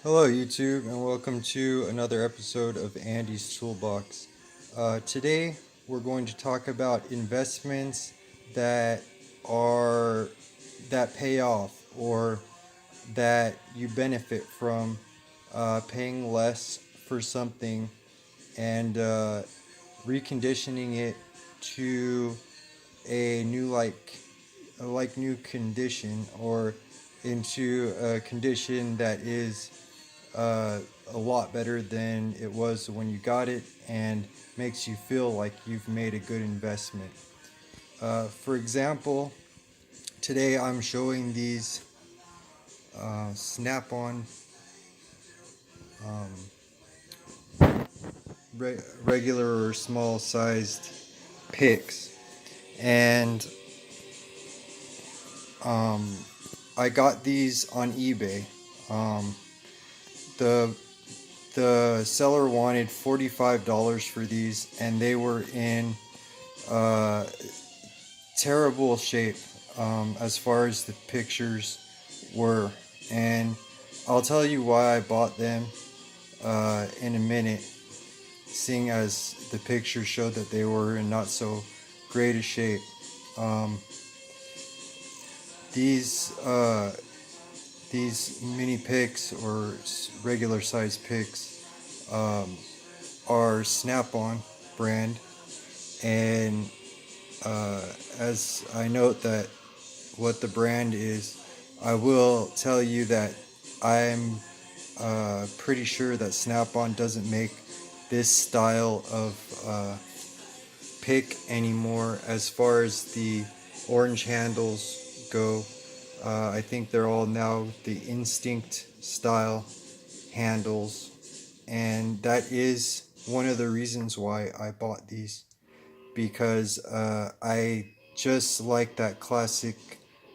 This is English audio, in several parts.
Hello, YouTube, and welcome to another episode of Andy's Toolbox. Today, we're going to talk about investments that are that pay off or that you benefit from paying less for something and reconditioning it to a new condition or into a condition that is uh, a lot better than it was when you got it and makes you feel like you've made a good investment. For example, today I'm showing these snap-on um, regular or small sized pics, and um, I got these on eBay. Um, the the seller wanted $45 for these, and they were in uh, terrible shape as far as the pictures were. And I'll tell you why I bought them in a minute, seeing as the pictures showed that they were in not so great a shape. Um, these uh, these mini pics or regular size pics are Snap-on brand, and as I note that what the brand is, I will tell you that I'm pretty sure that Snap-on doesn't make this style of pick anymore. As far as the orange handles go, I think they're all now the Instinct style handles, and that is one of the reasons why I bought these, because I just like that classic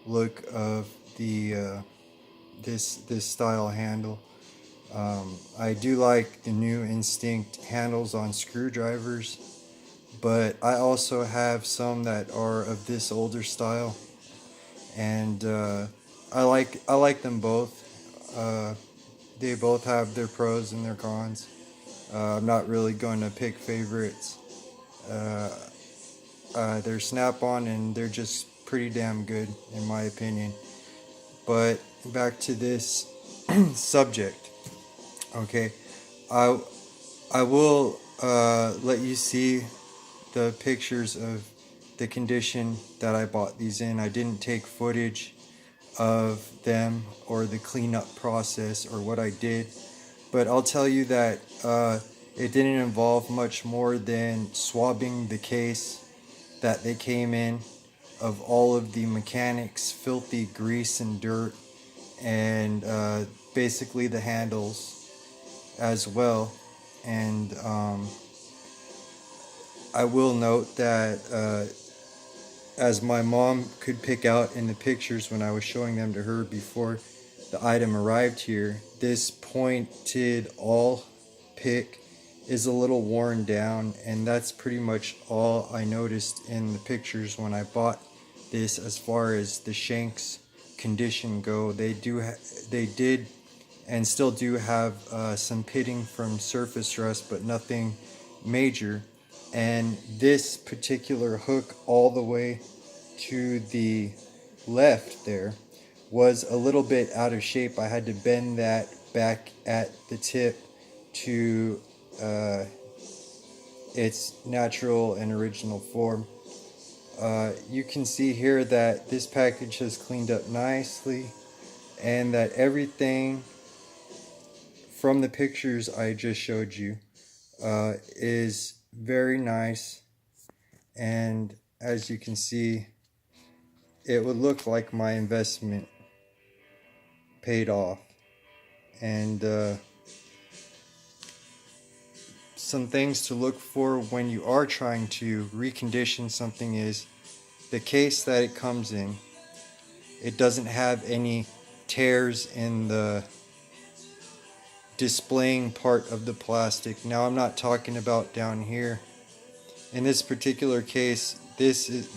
look of the this style handle. I do like the new Instinct handles on screwdrivers, but I also have some that are of this older style, and I like them both. They both have their pros and their cons. I'm not really going to pick favorites. Uh, they're Snap-on, and they're just pretty damn good in my opinion. But back to this subject. Okay, I I will let you see the pictures of the condition that I bought these in. I didn't take footage of them or the cleanup process or what I did, but I'll tell you that it didn't involve much more than swabbing the case that they came in of all of the mechanics, filthy grease and dirt, and basically the handles as well. And I will note that as my mom could pick out in the pictures when I was showing them to her before the item arrived here, this pointed all pick is a little worn down, and that's pretty much all I noticed in the pictures when I bought this. As far as the shanks condition go, they did and still do have some pitting from surface rust, but nothing major. And this particular hook all the way to the left there was a little bit out of shape. I had to bend that back at the tip to uh, its natural and original form. You can see here that this package has cleaned up nicely, and that everything from the pictures I just showed you is very nice. And as you can see, it would look like my investment paid off. And some things to look for when you are trying to recondition something is the case that it comes in. It doesn't have any tears in the displaying part of the plastic. Now, I'm not talking about down here. In this particular case, this is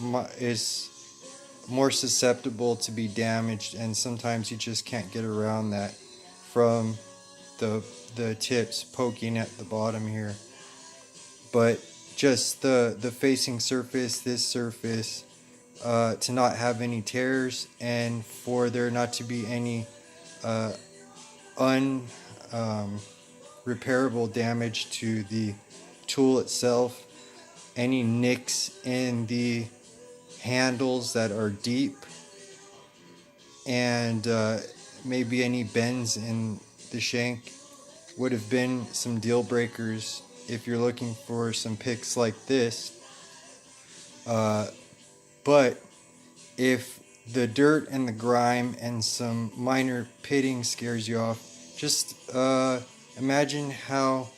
more susceptible to be damaged, and sometimes you just can't get around that from the tips poking at the bottom here. But just the facing surface, this surface, to not have any tears, and for there not to be any un repairable damage to the tool itself. Any nicks in the handles that are deep, and maybe any bends in the shank would have been some deal breakers if you're looking for some picks like this. But if the dirt and the grime and some minor pitting scares you off, just imagine how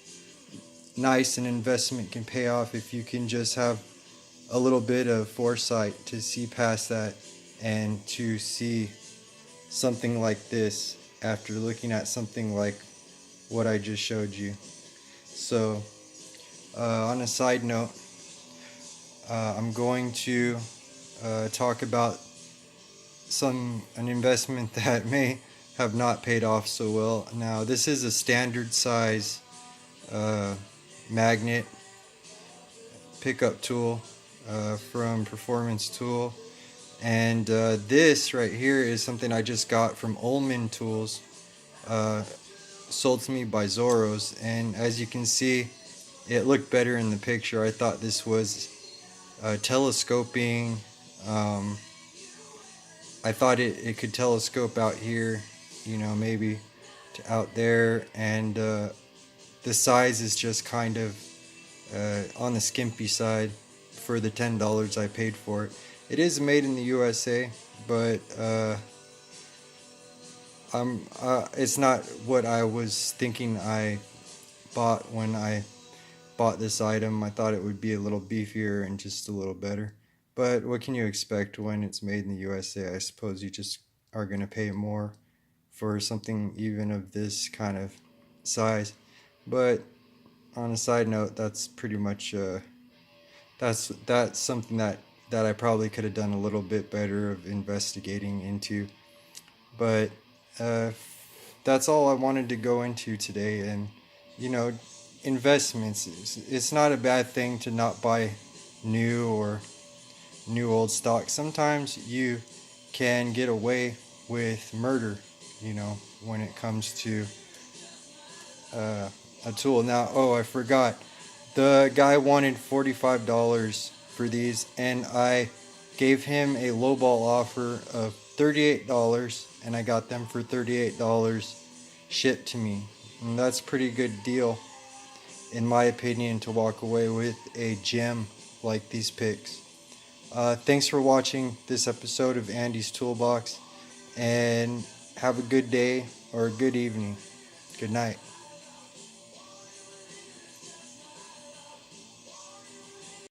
nice an investment can pay off if you can just have a little bit of foresight to see past that and to see something like this after looking at something like what I just showed you. So on a side note, I'm going to talk about an investment that may have not paid off so well. Now, this is a standard size magnet pickup tool from Performance Tool, and this right here is something I just got from Ullman Tools, sold to me by Zoros, and as you can see, it looked better in the picture. I thought this was telescoping. I thought it could telescope out here, maybe to out there, and the size is just kind of on the skimpy side for the $10 I paid for it. It is made in the USA, but it's not what I was thinking I bought when I bought this item. I thought it would be a little beefier and just a little better. But what can you expect when it's made in the USA? I suppose you just are going to pay more for something even of this kind of size. But on a side note, that's pretty much that's something that I probably could have done a little bit better of investigating into. But that's all I wanted to go into today. And investments, it's not a bad thing to not buy new or new old stock. Sometimes you can get away with murder, when it comes to a tool. Now, I forgot, the guy wanted $45 for these, and I gave him a lowball offer of $38, and I got them for $38 shipped to me, and that's a pretty good deal in my opinion to walk away with a gem like these picks. Thanks for watching this episode of Andy's Toolbox, and have a good day or a good evening. Good night.